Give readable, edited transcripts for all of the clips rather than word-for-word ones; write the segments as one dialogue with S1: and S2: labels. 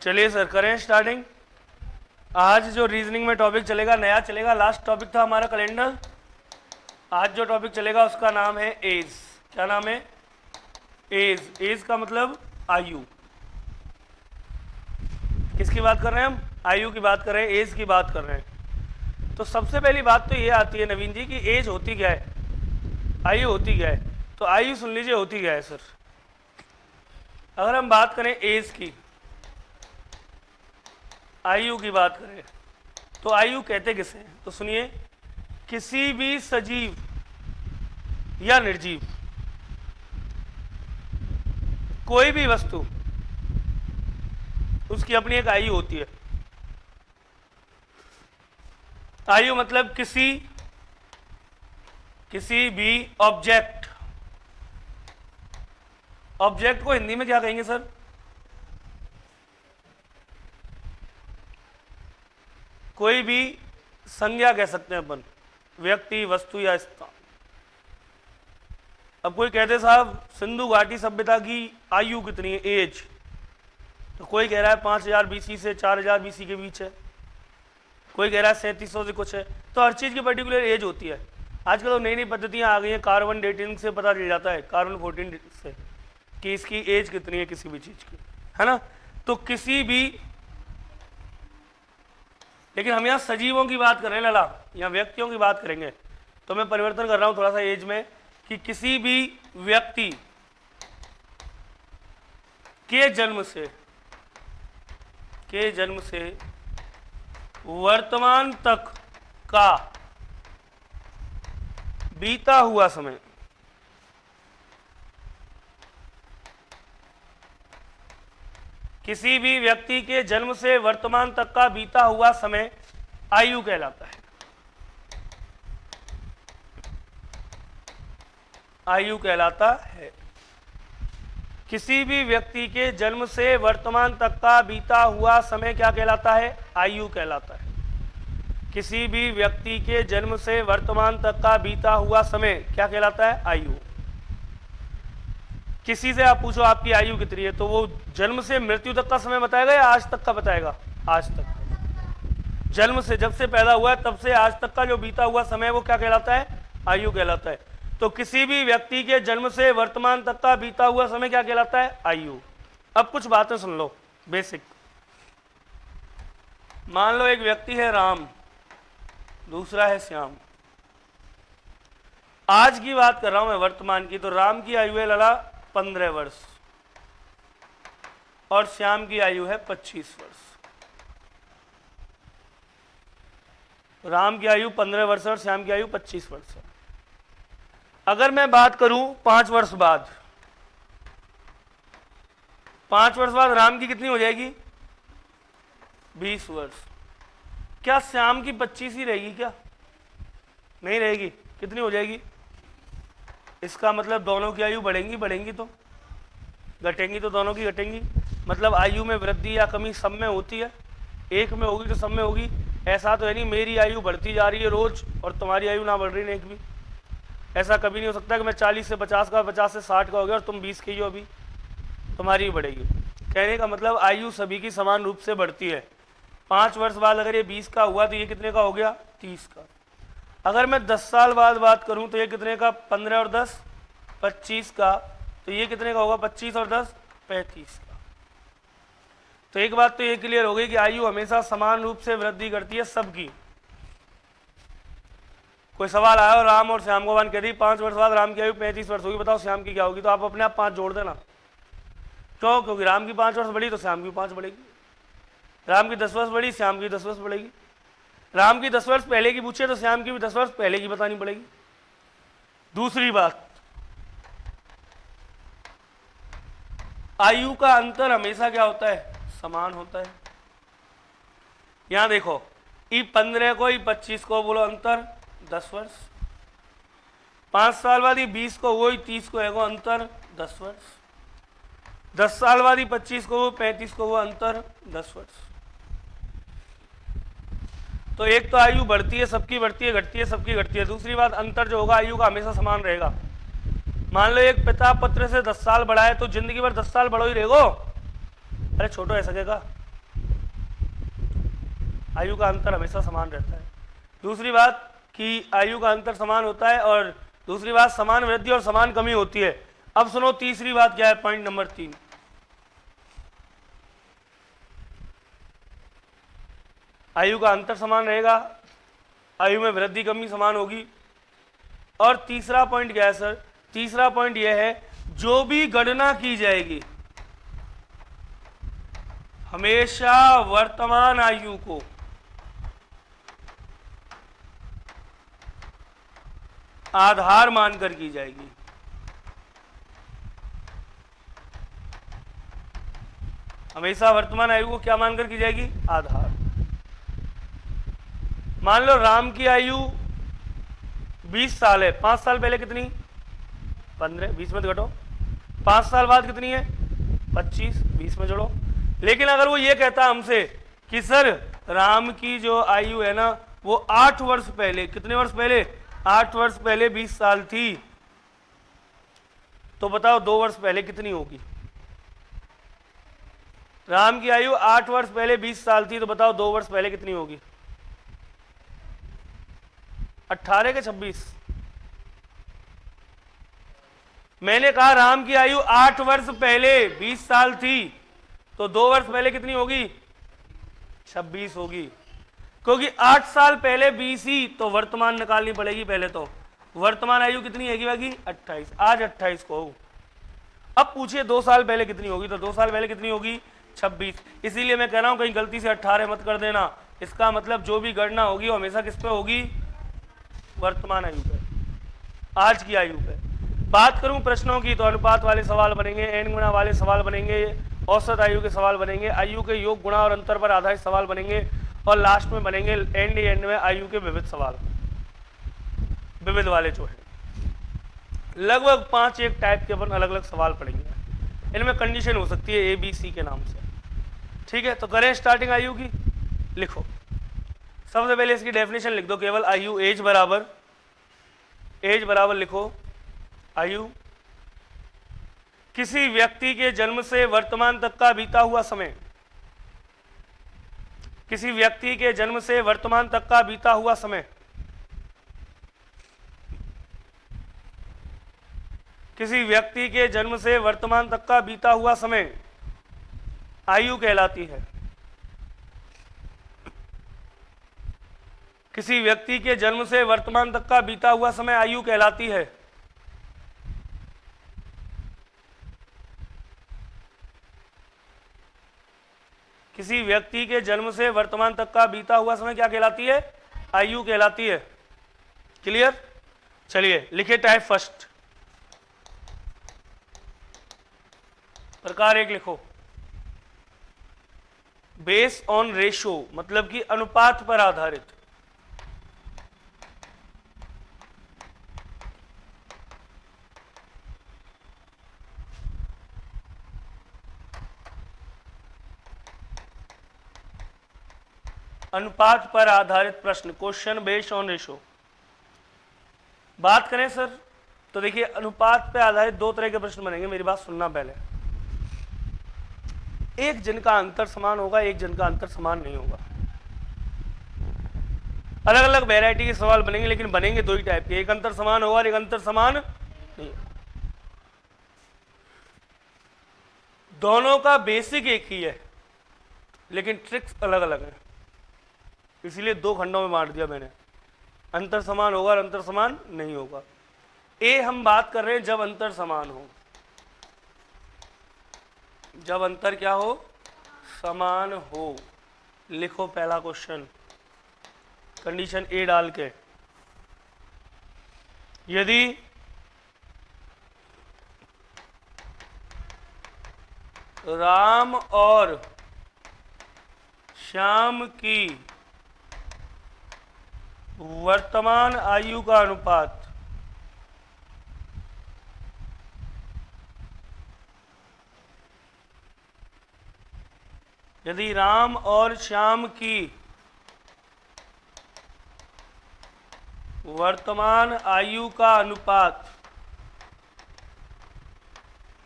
S1: चलिए सर करें स्टार्टिंग। आज जो रीजनिंग में टॉपिक चलेगा नया चलेगा, लास्ट टॉपिक था हमारा कैलेंडर। आज जो टॉपिक चलेगा उसका नाम है एज। क्या नाम है? एज। एज का मतलब आयु। किसकी बात कर रहे हैं हम? आयु की बात कर रहे हैं, एज की बात कर रहे हैं। तो सबसे पहली बात तो ये आती है नवीन जी कि एज होती क्या है, आयु होती क्या है। तो आयु सुन लीजिए होती क्या है सर। अगर हम बात करें एज की, आयु की बात करें तो आयु कहते किसे हैं? तो सुनिए, किसी भी सजीव या निर्जीव कोई भी वस्तु, उसकी अपनी एक आयु होती है। आयु मतलब किसी भी ऑब्जेक्ट, ऑब्जेक्ट को हिंदी में क्या कहेंगे सर? कोई भी संज्ञा कह सकते हैं अपन, व्यक्ति, वस्तु या स्थान। अब कोई कहते साहब सिंधु घाटी सभ्यता की आयु कितनी है, एज, तो कोई कह रहा है 5000 बीसी से 4000 बीसी के बीच है, कोई कह रहा है 3700 से कुछ है। तो हर चीज़ की पर्टिकुलर एज होती है। आजकल तो नई नई पद्धतियाँ आ गई हैं, कार्बन डेटिंग से पता चल जाता है, कार्बन 14 से, कि इसकी एज कितनी है किसी भी चीज़ की, है ना। तो किसी भी, लेकिन हम यहाँ सजीवों की बात कर रहे हैं लाला, यहाँ व्यक्तियों की बात करेंगे। तो मैं परिवर्तन कर रहा हूँ थोड़ा सा एज में, कि किसी भी व्यक्ति के जन्म से वर्तमान तक का बीता हुआ समय, किसी भी व्यक्ति के जन्म से वर्तमान तक का बीता हुआ समय आयु कहलाता है। आयु कहलाता है। किसी भी व्यक्ति के जन्म से वर्तमान तक का बीता हुआ समय क्या कहलाता है? आयु कहलाता है। किसी भी व्यक्ति के जन्म से वर्तमान तक का बीता हुआ समय क्या कहलाता है? आयु। किसी से आप पूछो आपकी आयु कितनी है, तो वो जन्म से मृत्यु तक का समय बताएगा या आज तक का बताएगा? आज तक। जन्म से, जब से पैदा हुआ है तब से आज तक का जो बीता हुआ समय वो क्या कहलाता है? आयु कहलाता है। तो किसी भी व्यक्ति के जन्म से वर्तमान तक का बीता हुआ समय क्या कहलाता है? आयु। अब कुछ बातें सुन लो बेसिक। मान लो एक व्यक्ति है राम, दूसरा है श्याम। आज की बात कर रहा हूं मैं, वर्तमान की। तो राम की आयु है लला 15 वर्ष और श्याम की आयु है 25 वर्ष। राम की आयु 15 वर्ष और श्याम की आयु 25 वर्ष है। अगर मैं बात करूं 5 वर्ष बाद, 5 वर्ष बाद राम की कितनी हो जाएगी? 20 वर्ष। क्या श्याम की 25 ही रहेगी? क्या नहीं रहेगी? कितनी हो जाएगी? इसका मतलब दोनों की आयु बढ़ेंगी तो घटेंगी, तो दोनों की घटेंगी। मतलब आयु में वृद्धि या कमी सब में होती है, एक में होगी तो सब में होगी। ऐसा तो है नहीं मेरी आयु बढ़ती जा रही है रोज और तुम्हारी आयु ना बढ़ रही, नहीं एक भी। ऐसा कभी नहीं हो सकता कि मैं 40 से 50 का, 50 से 60 का हो गया और तुम 20 के हो, अभी तुम्हारी भी बढ़ेगी। कहने का मतलब आयु सभी की समान रूप से बढ़ती है। 5 वर्ष बाद अगर ये 20 का हुआ तो ये कितने का हो गया? 30 का। अगर मैं 10 साल बाद बात करूं तो ये कितने का? 15 और 10 25 का। तो ये कितने का होगा? 25 और 10 35 का। तो एक बात तो ये क्लियर हो गई कि आयु हमेशा समान रूप से वृद्धि करती है सबकी। कोई सवाल आया और राम और श्याम को मान कह दी 5 वर्ष बाद राम की आयु 35 वर्ष होगी, बताओ श्याम की क्या होगी? तो आप अपने आप 5 जोड़ देना। क्यों? क्योंकि राम की 5 वर्ष बढ़ी तो श्याम की 5 बढ़ेगी। राम की 10 वर्ष बढ़ी, श्याम की 10 वर्ष बढ़ेगी। राम की 10 वर्ष पहले की पूछे तो श्याम की भी 10 वर्ष पहले की बतानी पड़ेगी। दूसरी बात, आयु का अंतर हमेशा क्या होता है? समान होता है। यहां देखो, ई 15 को ई 25 को बोलो अंतर 10 वर्ष। 5 साल बाद ई 20 को वो 30 को है वो अंतर 10 वर्ष। 10 साल बाद ही 25 को वो 35 को वो अंतर 10 वर्ष। तो एक तो आयु बढ़ती है सबकी, बढ़ती है, घटती है सबकी, घटती है। दूसरी बात, अंतर जो होगा आयु का हमेशा समान रहेगा। मान लो एक पिता पुत्र से 10 साल बड़ा है तो जिंदगी भर 10 साल बड़ो ही रहेगो। अरे छोटो है सकेगा? आयु का अंतर हमेशा समान रहता है। दूसरी बात कि आयु का अंतर समान होता है, और दूसरी बात समान वृद्धि और समान कमी होती है। अब सुनो तीसरी बात क्या है, पॉइंट नंबर 3। आयु का अंतर समान रहेगा, आयु में वृद्धि कमी समान होगी। और तीसरा पॉइंट क्या है सर? तीसरा पॉइंट यह है, जो भी गणना की जाएगी हमेशा वर्तमान आयु को आधार मानकर की जाएगी। हमेशा वर्तमान आयु को क्या मानकर की जाएगी? आधार। मान लो राम की आयु 20 साल है, 5 साल पहले कितनी? 15, 20 में घटो। 5 साल बाद कितनी है? 25, 20 में जोड़ो। लेकिन अगर वो ये कहता हमसे कि सर राम की जो आयु है ना वो 8 वर्ष पहले, कितने वर्ष पहले? 8 वर्ष पहले 20 साल थी, तो बताओ 2 वर्ष पहले कितनी होगी? राम की आयु 8 वर्ष पहले 20 साल थी, तो बताओ 2 वर्ष पहले कितनी होगी? 18 के 26। मैंने कहा राम की आयु 8 वर्ष पहले 20 साल थी, तो 2 वर्ष पहले कितनी होगी? 26 होगी, क्योंकि 8 साल पहले 20 ही, तो वर्तमान निकालनी पड़ेगी पहले। तो वर्तमान आयु कितनी है बाकी? 28। आज 28 को। अब पूछिए 2 साल पहले कितनी होगी? तो 2 साल पहले कितनी होगी? 26। इसीलिए मैं कह रहा हूं कहीं गलती से 18 मत कर देना। इसका मतलब जो भी गणना होगी वो हमेशा किस पे होगी? वर्तमान आयु पे, आज की आयु पे। बात करूं प्रश्नों की, तो अनुपात वाले सवाल बनेंगे, एन गुणा वाले सवाल बनेंगे, औसत आयु के सवाल बनेंगे, आयु के योग गुणा और अंतर पर आधारित सवाल बनेंगे, और लास्ट में बनेंगे एंड में आयु के विविध सवाल, विविध वाले जो है लगभग 5 एक टाइप के अपन अलग अलग सवाल पढ़ेंगे। इनमें कंडीशन हो सकती है ABC के नाम से। ठीक है, तो करें स्टार्टिंग आयु की। लिखो, सबसे पहले इसकी डेफिनेशन लिख दो केवल। आयु एज बराबर लिखो, आयु किसी व्यक्ति के जन्म से वर्तमान तक का बीता हुआ समय। किसी व्यक्ति के जन्म से वर्तमान तक का बीता हुआ समय। किसी व्यक्ति के जन्म से वर्तमान तक का बीता हुआ समय आयु कहलाती है। किसी व्यक्ति के जन्म से वर्तमान तक का बीता हुआ समय आयु कहलाती है। किसी व्यक्ति के जन्म से वर्तमान तक का बीता हुआ समय क्या कहलाती है? आयु कहलाती है। क्लियर? चलिए लिखिए टाइप फर्स्ट। प्रकार 1 लिखो, बेस ऑन रेशो, मतलब कि अनुपात पर आधारित। अनुपात पर आधारित प्रश्न, क्वेश्चन बेस्ड ऑन रेशो। बात करें सर तो देखिए अनुपात पर आधारित 2 तरह के प्रश्न बनेंगे। मेरी बात सुनना पहले। एक जिनका अंतर समान होगा, एक जिनका अंतर समान नहीं होगा। अलग अलग वैरायटी के सवाल बनेंगे, लेकिन बनेंगे 2 ही टाइप के, एक अंतर समान होगा और एक अंतर समान नहीं। दोनों का बेसिक एक ही है, लेकिन ट्रिक्स अलग अलग है, इसलिए 2 खंडों में बांट दिया मैंने। अंतर समान होगा और अंतर समान नहीं होगा। ए हम बात कर रहे हैं जब अंतर समान हो। जब अंतर क्या हो? समान हो। लिखो पहला क्वेश्चन, कंडीशन ए डाल के, यदि राम और श्याम की वर्तमान आयु का अनुपात यदि राम और श्याम की वर्तमान आयु का अनुपात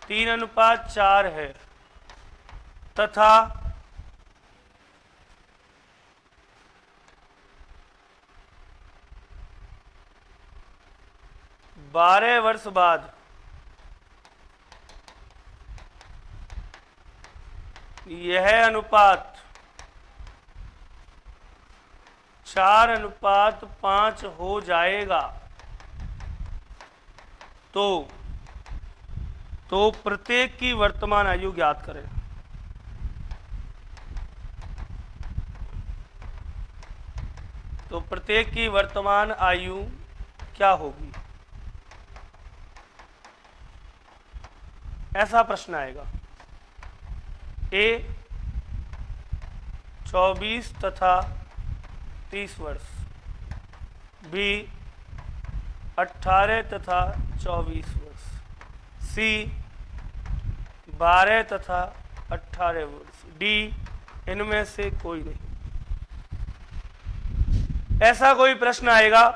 S1: 3:4 है तथा 12 वर्ष बाद यह अनुपात 4:5 हो जाएगा तो प्रत्येक की वर्तमान आयु ज्ञात करें। तो प्रत्येक की वर्तमान आयु क्या होगी, ऐसा प्रश्न आएगा। ए 24 तथा 30 वर्ष, बी 18 तथा 24 वर्ष, सी 12 तथा 18 वर्ष, डी इनमें से कोई नहीं। ऐसा कोई प्रश्न आएगा,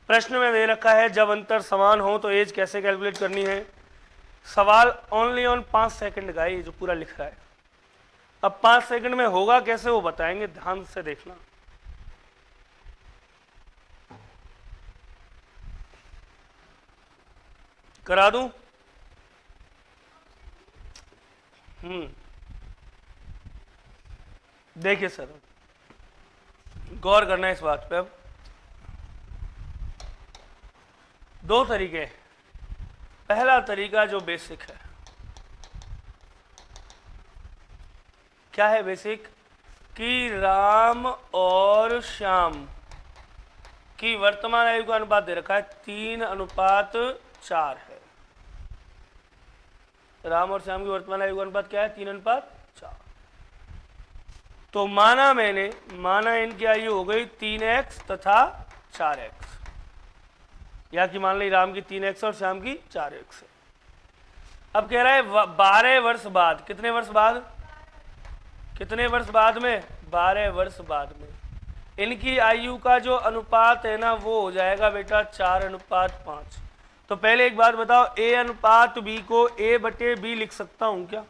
S1: प्रश्न में दे रखा है जब अंतर समान हो तो एज कैसे कैलकुलेट करनी है। सवाल ओनली ऑन 5 सेकंड का है, ये जो पूरा लिख रहा है। अब 5 सेकंड में होगा कैसे वो बताएंगे, ध्यान से देखना। करा दूं? देखिए सर, गौर करना इस बात पे। अब 2 तरीके हैं। पहला तरीका जो बेसिक है, क्या है बेसिक, कि राम और श्याम की वर्तमान आयु का अनुपात दे रखा है 3:4 है। राम और श्याम की वर्तमान आयु का अनुपात क्या है, 3:4। तो माना इनकी आयु हो गई 3x तथा 4x, या कि मान ली राम की 3x और श्याम की 4x है। अब कह रहा है 12 वर्ष बाद, कितने वर्ष बाद, कितने वर्ष बाद में, 12 वर्ष बाद में इनकी आयु का जो अनुपात है ना वो हो जाएगा बेटा 4:5। तो पहले एक बात बताओ, A/B को A/B लिख सकता हूं क्या,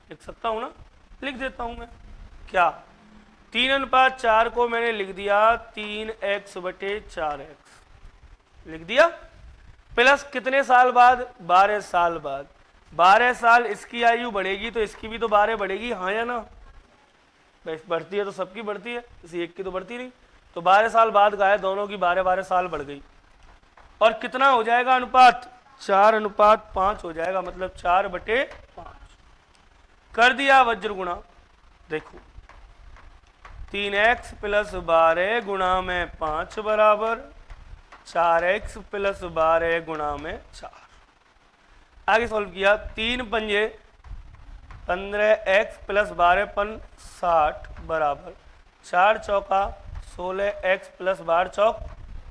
S1: लिख सकता हूं ना, लिख देता हूं मैं। क्या 3:4 को मैंने लिख दिया 3x/4x, लिख दिया, प्लस कितने साल बाद, 12 साल बाद। 12 साल इसकी आयु बढ़ेगी तो इसकी भी तो 12 बढ़ेगी, हाँ या ना, बढ़ती है तो सबकी बढ़ती है, किसी एक की तो बढ़ती नहीं। तो 12 साल बाद का है, दोनों की 12 साल बढ़ गई। और कितना हो जाएगा अनुपात, 4:5 हो जाएगा, मतलब 4/5 कर दिया वज्र गुणा। देखो 3x + 12 गुणा में 5 बराबर 4x + 12 गुणा में 4। आगे सॉल्व किया, 3 पंजे 15x + 12 पन 60 बराबर 4 चौका 16x + 12 चौक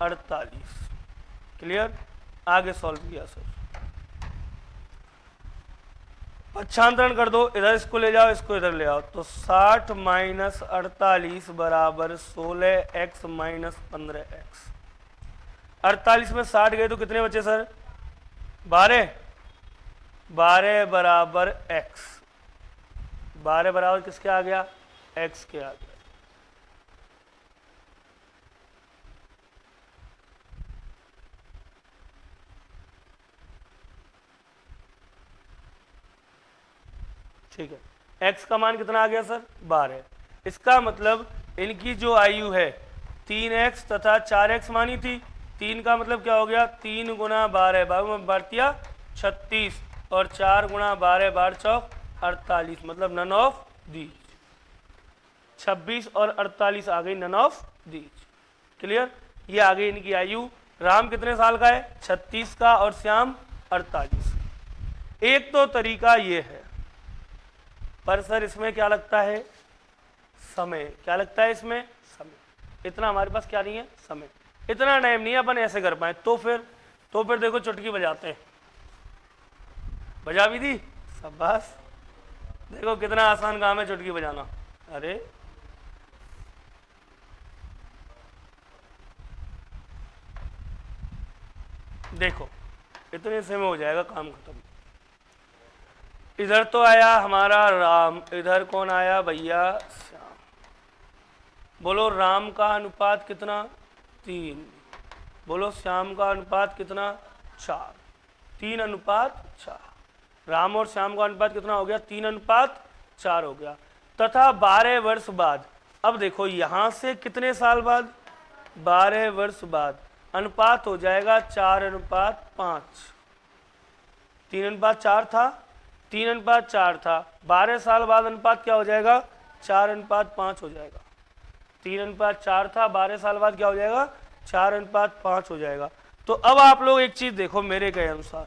S1: 48। क्लियर? आगे सॉल्व किया सर, पक्षांतरण कर दो, इधर इसको ले जाओ, इसको इधर ले आओ, तो 60 - 48 बराबर 16x - 15x। 48 में 60 गए तो कितने बचे सर, 12 बराबर x, 12 बराबर किसके आ गया, x के आ गया। ठीक है, x का मान कितना आ गया सर, 12। इसका मतलब इनकी जो आयु है 3x तथा 4x मानी थी, 3 का मतलब क्या हो गया, 3 × 12 12 36 और 4 × 12 12 चौक 48, मतलब नन ऑफ दीज। 26 और 48 आ गई नन ऑफ दीज। क्लियर? ये आ गई इनकी आयु। राम कितने साल का है, 36 का, और श्याम 48। एक तो तरीका ये है, पर सर इसमें क्या लगता है, समय। क्या लगता है इसमें, समय। इतना हमारे पास क्या नहीं है, समय, इतना टाइम नहीं है अपन ऐसे कर पाए। तो फिर देखो चुटकी बजाते हैं, बजा भी दी, शाबाश। देखो कितना आसान काम है चुटकी बजाना। अरे देखो इतने से में हो जाएगा काम खत्म। इधर तो आया हमारा राम, इधर कौन आया भैया, श्याम। बोलो राम का अनुपात कितना, 3। बोलो श्याम का अनुपात कितना, 4, 3:4। राम और श्याम का अनुपात कितना हो गया? 3:4 हो गया। तथा 12 वर्ष बाद, अब देखो यहां से कितने साल बाद? 12 वर्ष बाद अनुपात हो जाएगा 4:5। 3:4 था, 3:4 था, 12 साल बाद अनुपात क्या हो जाएगा? 4:5 हो जाएगा। 3:4 था, 12 साल बाद क्या हो जाएगा? 4:5 हो जाएगा। तो अब आप लोग एक चीज देखो मेरे कहे अनुसार,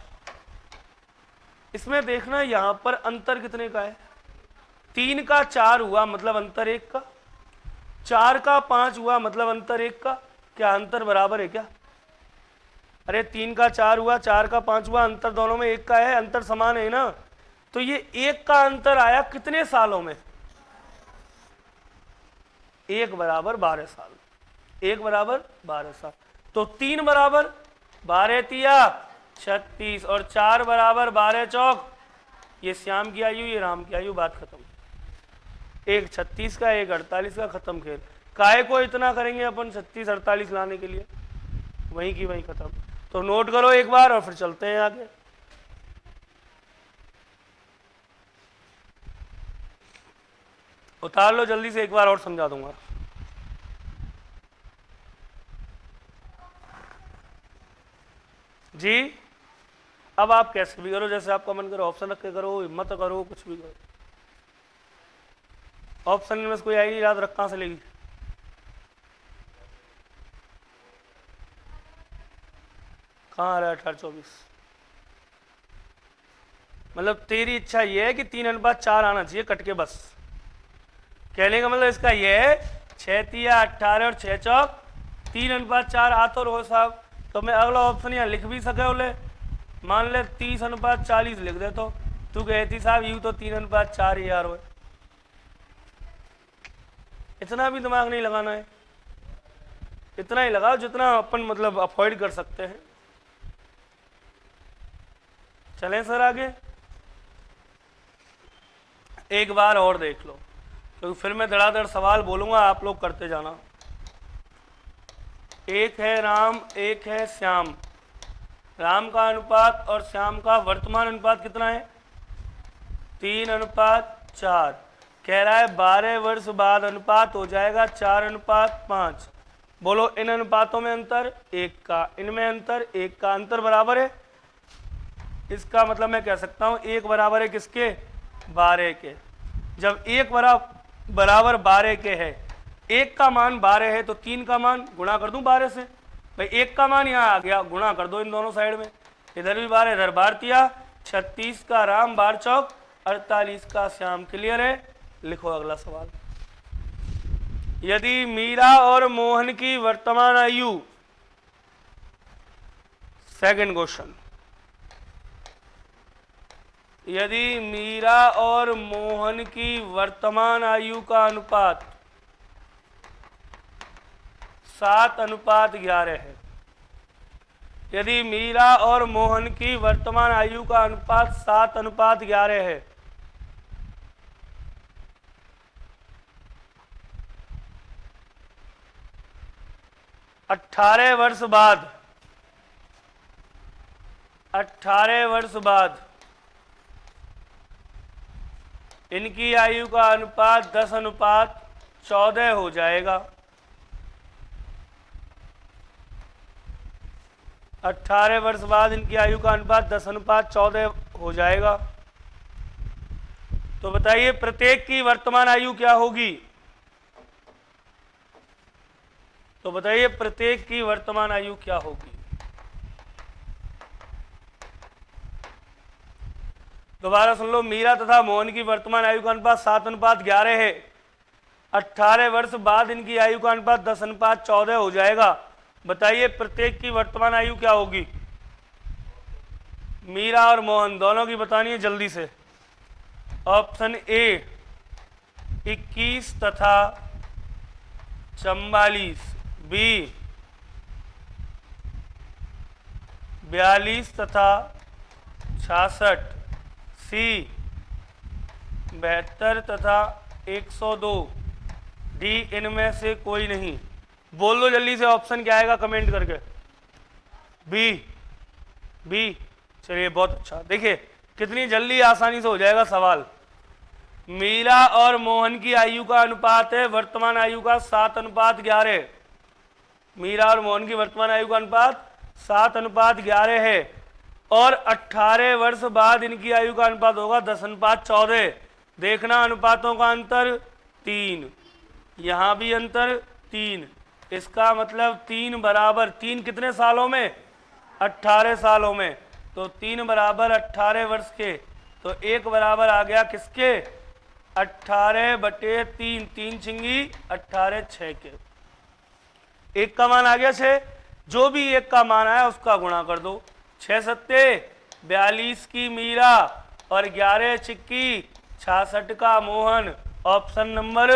S1: इसमें देखना यहां पर अंतर कितने का है? 3 का 4 हुआ मतलब अंतर 1 का, 4 का 5 हुआ मतलब अंतर 1 का। क्या अंतर बराबर है क्या? अरे 3 का 4 हुआ, 4 का 5 हुआ, अंतर दोनों में 1 का है, अंतर समान है ना। तो ये 1 का अंतर आया कितने सालों में? 1 बराबर 12 साल, 1 बराबर 12 साल। तो 3 बराबर 12 तिया 36 और 4 बराबर 12 चौक, ये श्याम की आयु, ये राम की आयु, बात खत्म। एक 36 का, एक 48 का, खत्म खेल। काहे को इतना करेंगे अपन 36 48 लाने के लिए? वहीं की वहीं खत्म। तो नोट करो एक बार और फिर चलते हैं आगे। उतार लो जल्दी से, एक बार और समझा दूंगा। जी अब आप कैसे भी करो, जैसे आपका मन करो, ऑप्शन रख के करो, हिम्मत करो, कुछ भी करो। ऑप्शन में से कोई आएगी याद रख, कहां से लेगी? कहाँ आ रहा है 18-24? मतलब तेरी इच्छा ये है कि 3:4 आना चाहिए कट के, बस कहने का मतलब इसका ये है 6 तिया 18 और 6 चौक 3:4 आ तो रो साहब। तो मैं अगला ऑप्शन यहाँ लिख भी सके बोले, मान ले 30:40 लिख दे, तो तू कहती साहब यूं तो 3:4 ही यार हो। इतना भी दिमाग नहीं लगाना है, इतना ही लगाओ जितना अपन मतलब अवॉइड कर सकते हैं। चलें सर आगे, एक बार और देख लो, क्योंकि फिर मैं धड़ाधड़ सवाल बोलूंगा, आप लोग करते जाना। एक है राम, एक है श्याम। राम का अनुपात और श्याम का वर्तमान अनुपात कितना है? 3:4। कह रहा है 12 वर्ष बाद अनुपात हो जाएगा 4:5। बोलो इन अनुपातों में अंतर 1 का, इनमें अंतर 1 का, अंतर बराबर है। इसका मतलब मैं कह सकता हूं 1 बराबर है किसके? 12 के। जब 1 बराबर 12 के है, 1 का मान 12 है, तो 3 का मान गुणा कर दूं 12 से। भाई 1 का मान यहाँ आ गया, गुणा कर दो इन दोनों साइड में, इधर भी 12 इधर 12 तिया 36 का राम, 12 चौक 48 का श्याम। क्लियर है? लिखो अगला सवाल। यदि मीरा और मोहन की वर्तमान आयु, सेकंड क्वेश्चन, यदि मीरा और मोहन की वर्तमान आयु का अनुपात 7:11 है, यदि मीरा और मोहन की वर्तमान आयु का अनुपात 7:11 है, अठारह वर्ष बाद इनकी आयु का अनुपात 10:14 हो जाएगा। 18 वर्ष बाद इनकी आयु का अनुपात 10:14 हो जाएगा। तो बताइए प्रत्येक की वर्तमान आयु क्या होगी? तो बताइए प्रत्येक की वर्तमान आयु क्या होगी? दोबारा सुन लो, मीरा तथा मोहन की वर्तमान आयु का अनुपात 7:11 है। 18 वर्ष बाद इनकी आयु का अनुपात 10:14 हो जाएगा। बताइए प्रत्येक की वर्तमान आयु क्या होगी? मीरा और मोहन दोनों की बतानी है जल्दी से। ऑप्शन ए 21 तथा 44, बी 42 तथा 66, सी 72 तथा 102, डी इनमें से कोई नहीं। बोल दो जल्दी से ऑप्शन क्या आएगा कमेंट करके। B B. चलिए बहुत अच्छा। देखिए कितनी जल्दी आसानी से हो जाएगा सवाल। मीरा और मोहन की आयु का अनुपात है वर्तमान आयु का 7:11। मीरा और मोहन की वर्तमान आयु का अनुपात 7:11 है और 18 वर्ष बाद इनकी आयु का अनुपात होगा 10:14। देखना अनुपातों का अंतर 3, यहां भी अंतर 3, इसका मतलब 3 बराबर 3 कितने सालों में? 18 सालों में। तो 3 बराबर 18 वर्ष के, तो 1 बराबर आ गया किसके? 18/3, 3 छिंगी 18 6 के। 1 का मान आ गया 6, जो भी 1 का मान आया उसका गुणा कर दो। 6 सत्ते 42 की मीरा और 11 छिक्की 66 का मोहन। Option number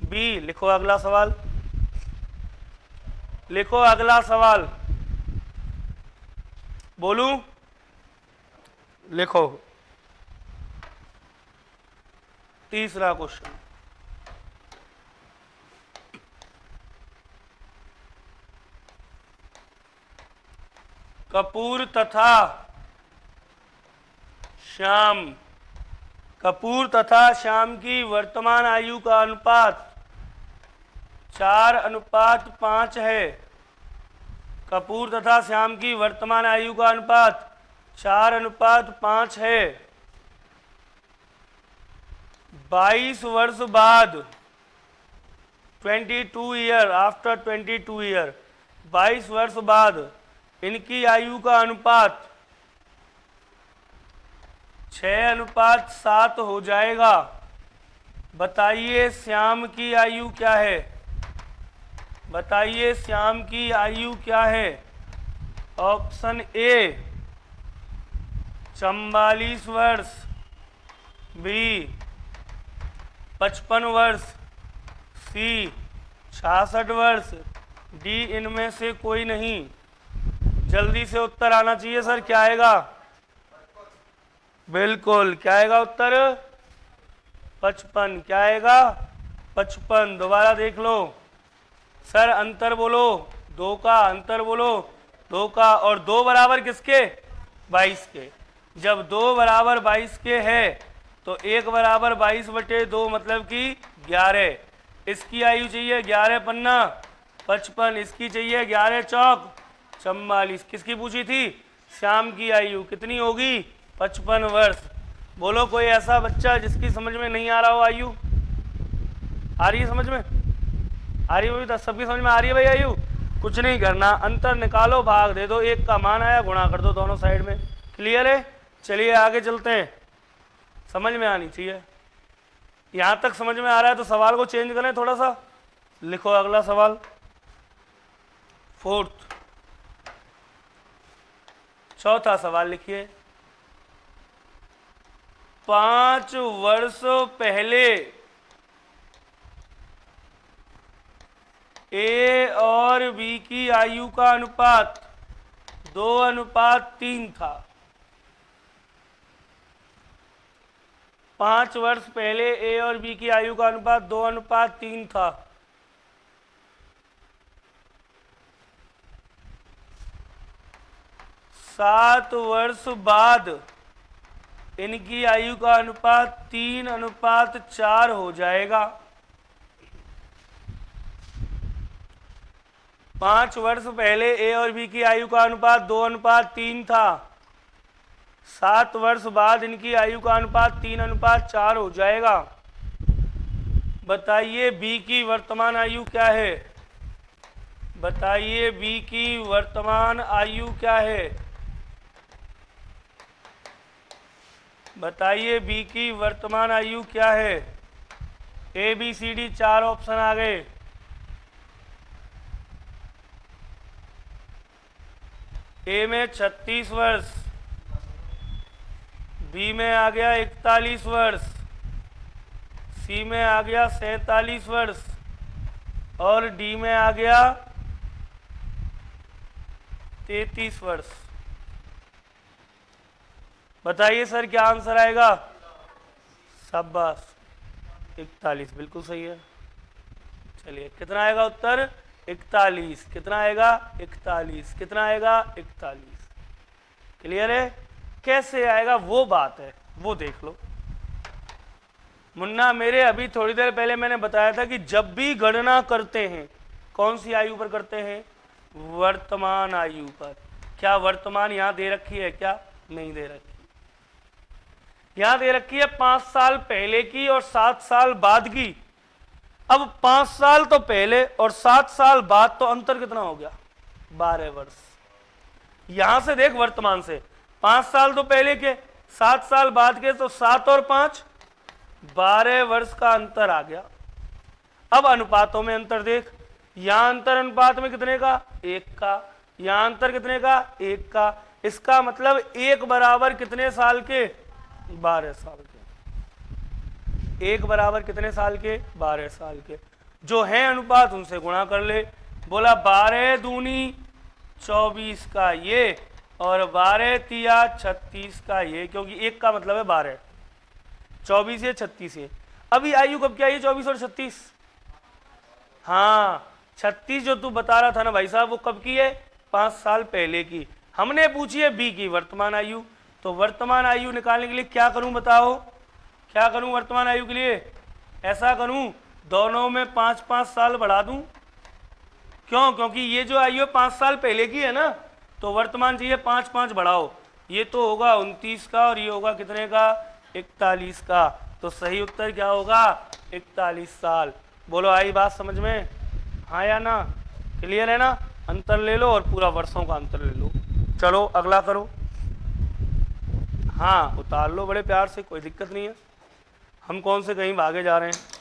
S1: B. लिखो अगला सवाल, लिखो अगला सवाल। बोलूं? लिखो तीसरा क्वेश्चन। कपूर तथा श्याम, कपूर तथा श्याम की वर्तमान आयु का अनुपात 4:5 है। कपूर तथा श्याम की वर्तमान आयु का अनुपात 4:5 है। 22 वर्ष बाद 22 ईयर, आफ्टर 22 ईयर, 22 वर्ष बाद इनकी आयु का अनुपात 6:7 हो जाएगा। बताइए श्याम की आयु क्या है? बताइए श्याम की आयु क्या है? ऑप्शन ए 44 वर्ष, बी 55 वर्ष, सी 66 वर्ष, डी इनमें से कोई नहीं। जल्दी से उत्तर आना चाहिए सर। क्या आएगा? बिल्कुल, क्या आएगा उत्तर? 55। क्या आएगा? 55। दोबारा देख लो सर, अंतर बोलो 2 का, अंतर बोलो 2 का। और 2 बराबर किसके? 22 के। जब 2 बराबर 22 के है तो 1 बराबर 22/2 मतलब कि 11। इसकी आयु चाहिए 11 पन्ना 55, इसकी चाहिए 11 चौक 44। किसकी पूछी थी? श्याम की आयु कितनी होगी? 55 वर्ष। बोलो कोई ऐसा बच्चा जिसकी समझ में नहीं आ रहा हो आयु? आ रही है समझ में? आ रही है? सबकी समझ में आ रही है भाई आयु? कुछ नहीं करना, अंतर निकालो, भाग दे दो, 1 का मान आया गुणा कर दो दोनों साइड में। क्लियर है? चलिए आगे चलते हैं। समझ में आनी चाहिए। यहां तक समझ में आ रहा है तो सवाल को चेंज करें थोड़ा सा। लिखो अगला सवाल, 4th, चौथा सवाल लिखिए। 5 वर्ष पहले ए और बी की आयु का अनुपात 2:3 था। 5 वर्ष पहले ए और बी की आयु का अनुपात 2:3 था। सात वर्ष बाद इनकी आयु का अनुपात 3:4 हो जाएगा। 5 वर्ष पहले ए और बी की आयु का अनुपात 2:3 था। 7 वर्ष बाद इनकी आयु का अनुपात 3:4 हो जाएगा। बताइए बी की वर्तमान आयु क्या है? बताइए बी की वर्तमान आयु क्या है? बताइए बी की वर्तमान आयु क्या है? A B C D 4 option आ गए। ए में 36 वर्ष, बी में आ गया 41 वर्ष, सी में आ गया 47 वर्ष और डी में आ गया 33 वर्ष। बताइए सर क्या आंसर आएगा? शाबाश, 41, बिल्कुल सही है। चलिए कितना आएगा उत्तर? 41। कितना आएगा? 41। कितना आएगा? 41। क्लियर है? कैसे आएगा वो बात है, वो देख लो। मुन्ना मेरे, अभी थोड़ी देर पहले मैंने बताया था कि जब भी गणना करते हैं कौन सी आयु पर करते हैं? वर्तमान आयु पर। क्या वर्तमान यहां दे रखी है? क्या नहीं दे रखी? यहां दे रखी है 5 साल पहले की और 7 साल बाद की। अब 5 साल तो पहले और 7 साल बाद, तो अंतर कितना हो गया? 12 वर्ष। यहां से देख, वर्तमान से 5 साल तो पहले के, 7 साल बाद के, तो 7 और 5 12 वर्ष का अंतर आ गया। अब अनुपातों में अंतर देख, यहां अंतर अनुपात में कितने का? 1 का। यहां अंतर कितने का? 1 का। इसका मतलब 1 बराबर कितने साल के? 12 साल के। 1 बराबर कितने साल के? 12 साल के। जो है अनुपात उनसे गुणा कर ले। बोला 12 दूनी 24 का ये, और 12 तिया 36 का ये, क्योंकि 1 का मतलब है 12, 24 ये 36 ये। अभी आयु कब क्या है? 24 और 36। हाँ, 36 जो तू बता रहा था ना भाई साहब, वो कब की है? 5 साल पहले की। हमने पूछी है बी की वर्तमान आयु। तो वर्तमान आयु निकालने के लिए क्या करूं बताओ? क्या करूं वर्तमान आयु के लिए? ऐसा करूं, दोनों में 5-5 साल बढ़ा दूं। क्यों? क्योंकि ये जो आयु 5 साल पहले की है ना, तो वर्तमान चाहिए 5-5 बढ़ाओ। ये तो होगा 29 का और ये होगा कितने का? 41 का। तो सही उत्तर क्या होगा? 41 साल। बोलो आई बात समझ में? हाँ या ना? क्लियर है ना? अंतर ले लो और पूरा वर्षों का अंतर ले लो। चलो अगला करो। हाँ उतार लो बड़े प्यार से, कोई दिक्कत नहीं है। हम कौन से कहीं भागे जा रहे हैं।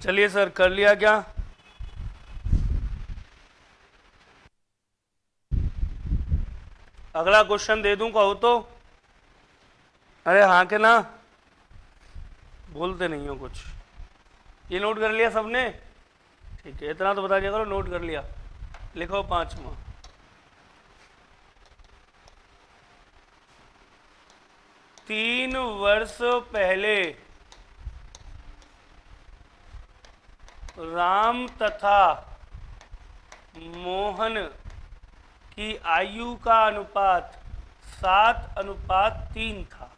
S1: चलिए सर, कर लिया क्या? अगला क्वेश्चन दे दूं कहो तो? अरे हाँ के ना, बोलते नहीं हो कुछ। ये नोट कर लिया सबने? ठीक है, इतना तो बता दिया करो, नोट कर लिया। लिखो 5वां। 3 वर्ष पहले राम तथा मोहन की आयु का अनुपात 7:3 था।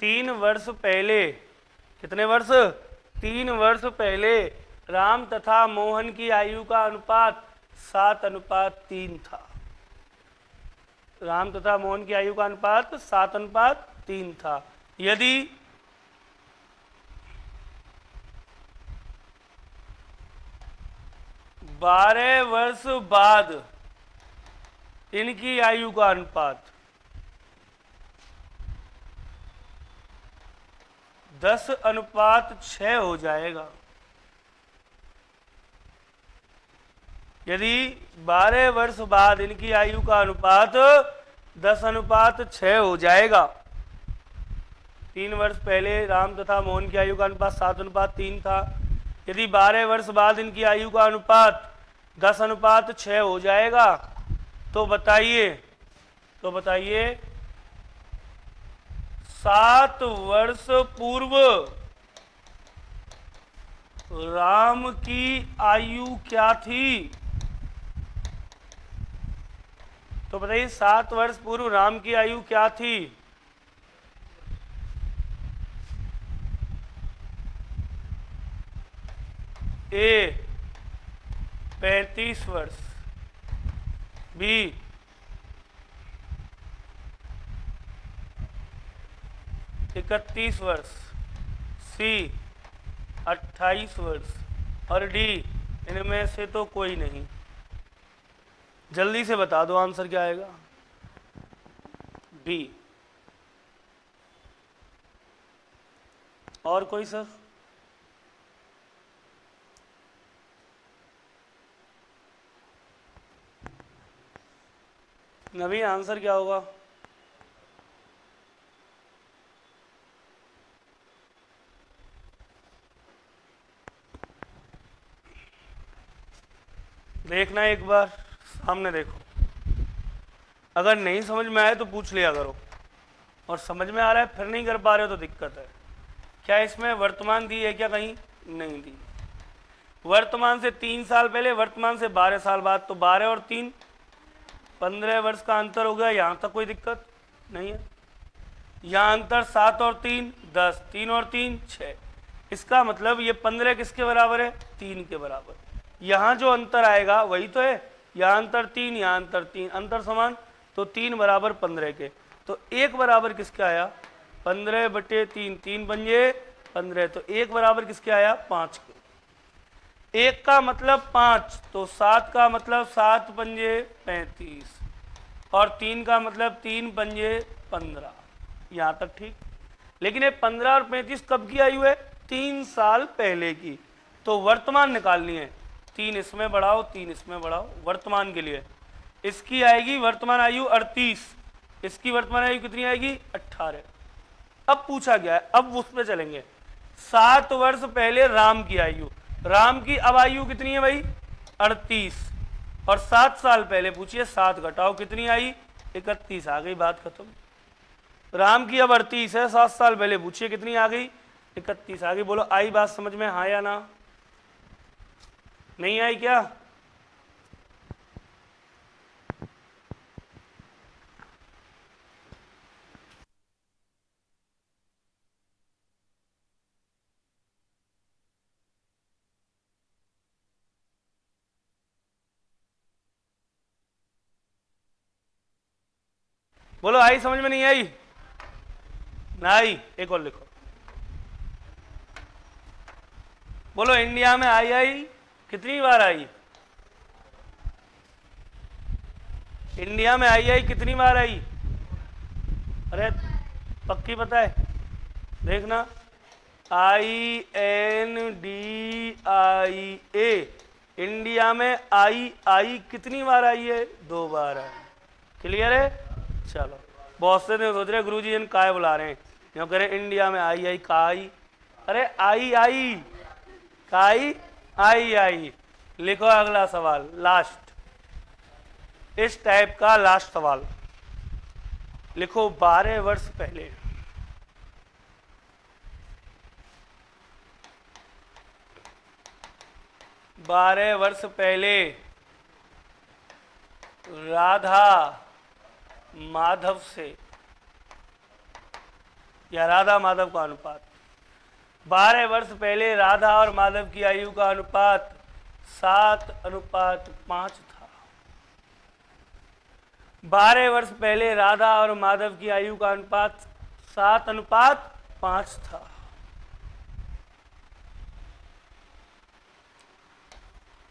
S1: 3 वर्ष पहले, कितने वर्ष? 3 वर्ष पहले राम तथा मोहन की आयु का अनुपात 7:3 था। राम तथा मोहन की आयु का अनुपात 7:3 था। यदि 12 वर्ष बाद इनकी आयु का अनुपात 10:6 हो जाएगा। यदि 12 वर्ष बाद इनकी आयु का अनुपात 10:6 हो जाएगा। 3 वर्ष पहले राम तथा मोहन की आयु का अनुपात 7:3 था। यदि 12 वर्ष बाद इनकी आयु का अनुपात 10:6 हो जाएगा, तो बताइए 7 वर्ष पूर्व राम की आयु क्या थी? तो बताइए 7 वर्ष पूर्व राम की आयु क्या थी? ए 35 वर्ष, बी 31 वर्ष, सी 28 वर्ष और डी इनमें से तो कोई नहीं। जल्दी से बता दो आंसर क्या आएगा? बी। और कोई सर? नवीन आंसर क्या होगा? देखना एक बार सामने देखो, अगर नहीं समझ में आए तो पूछ लिया करो, और समझ में आ रहा है फिर नहीं कर पा रहे हो तो दिक्कत है। क्या इसमें वर्तमान दी है क्या? कहीं नहीं दी। वर्तमान से 3 साल पहले, वर्तमान से 12 साल बाद, तो 12 और 3 15 वर्ष का अंतर हो गया, यहां तक कोई दिक्कत नहीं है। यहाँ अंतर 7 और 3 10, 3 और 3 6, इसका मतलब ये 15 किसके बराबर है? 3 के बराबर। यहाँ जो अंतर आएगा वही तो है, यहाँ अंतर 3, यहाँ अंतर 3, अंतर समान, तो 3 बराबर 15 के, तो 1 बराबर किसके आया? 15 बटे 3, 3 पंजे 15, तो 1 बराबर किसके आया? 5 के। 1 का मतलब 5, तो 7 का मतलब 7 पंजे 35, और 3 का मतलब 3 पंजे 15, यहाँ तक ठीक। लेकिन ये 15 और 35 कब की आयु है? 3 साल पहले की, तो वर्तमान निकालनी है। 3 इसमें बढ़ाओ, 3 इसमें बढ़ाओ, वर्तमान के लिए इसकी आएगी वर्तमान आयु 38, इसकी वर्तमान आयु कितनी आएगी? 18। अब पूछा गया है, अब उस पर चलेंगे। 7 वर्ष पहले राम की आयु, राम की अब आयु कितनी है भाई? 38, और 7 साल पहले पूछिए, 7 घटाओ कितनी आई? 31, आ गई बात खत्म। राम की अब 38 है, 7 साल पहले पूछिए कितनी आ गई? 31 आ गई। बोलो आई बात समझ में, हाँ या ना? नहीं आई क्या? बोलो आई समझ में नहीं आई? ना आई? एक और लिखो। बोलो इंडिया में आई कितनी बार आई? इंडिया में आई कितनी बार आई? अरे पक्की पता है? देखना, INDIA, इंडिया में आई कितनी बार आई है? 2 बार आई। क्लियर है? चलो, बहुत से दिन सोच रहे गुरुजी इन काय बुला रहे हैं, क्यों कह रहे इंडिया में आई काई? अरे आई काई आई। लिखो अगला सवाल, लास्ट, इस टाइप का लास्ट सवाल लिखो। 12 वर्ष पहले, 12 वर्ष पहले राधा माधव से, या राधा माधव का अनुपात, 12 वर्ष पहले राधा और माधव की आयु का अनुपात 7:5 था। 12 वर्ष पहले राधा और माधव की आयु का अनुपात 7:5 था।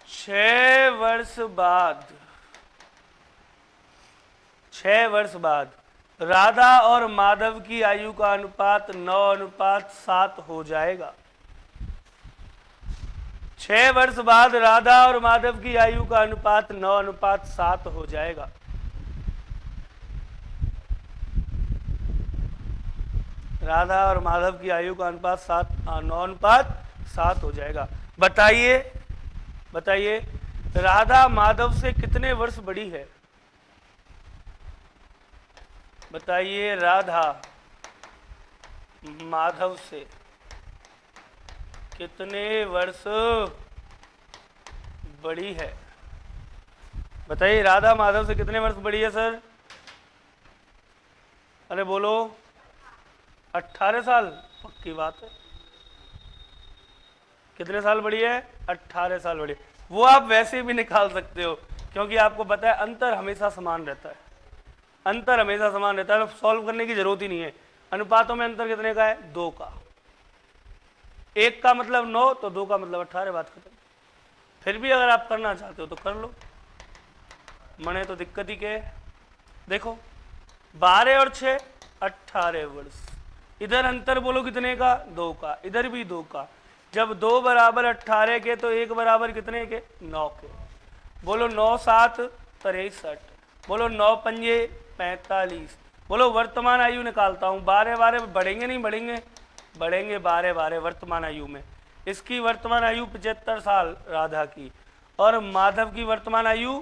S1: 6 वर्ष बाद राधा और माधव की आयु का अनुपात 9:7 हो जाएगा। 6 वर्ष बाद राधा और माधव की आयु का अनुपात 9:7 हो जाएगा। राधा और माधव की आयु का अनुपात 9:7 हो जाएगा। बताइए राधा माधव से कितने वर्ष बड़ी है? बताइए राधा माधव से कितने वर्ष बड़ी है? बताइए राधा माधव से कितने वर्ष बड़ी है सर? अरे बोलो 18 साल। पक्की बात है। कितने साल बड़ी है? 18 साल बड़ी। वो आप वैसे भी निकाल सकते हो, क्योंकि आपको पता है अंतर हमेशा समान रहता है। अंतर हमेशा समान रहता है, तो सॉल्व करने की जरूरत ही नहीं है। अनुपातों में अंतर कितने का है? 2 का। 1 का मतलब 9, तो 2 का मतलब 18, बात खत्म। फिर भी अगर आप करना चाहते हो तो कर लो, मने तो दिक्कत ही क्या है। देखो 12 और 6 18 वर्ष। इधर अंतर बोलो कितने का? 2 का। इधर भी 2 का। जब 2 बराबर 18 के, तो 1 बराबर कितने के? 9 के। बोलो 9 7 63, बोलो 9 पंजे 45। बोलो वर्तमान आयु निकालता हूँ। 12 बढ़ेंगे नहीं बढ़ेंगे, बढ़ेंगे 12 वर्तमान आयु में। इसकी वर्तमान आयु 75 साल राधा की, और माधव की वर्तमान आयु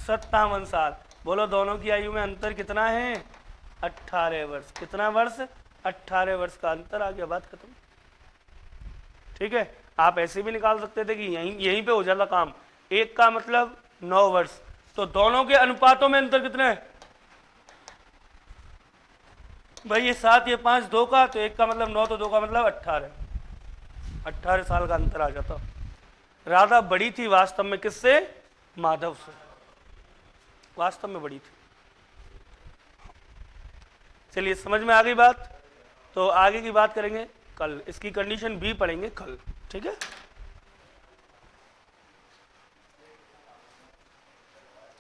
S1: 57 साल। बोलो दोनों की आयु में अंतर कितना है? 18 वर्ष। कितना वर्ष? 18 वर्ष का अंतर आ गया, बात खत्म। ठीक है, आप ऐसे भी निकाल सकते थे कि यहीं पे हो जाता काम। एक का मतलब 9 वर्ष, तो दोनों के अनुपातों में अंतर कितना है भाई? ये 7 ये 5 2 का, तो एक का मतलब 9 तो 2 का मतलब 18 साल का अंतर आ जाता। राधा बड़ी थी वास्तव में किससे? माधव से, वास्तव में बड़ी थी। चलिए समझ में आ गई बात। तो आगे की बात करेंगे कल, इसकी कंडीशन भी पढ़ेंगे कल, ठीक है।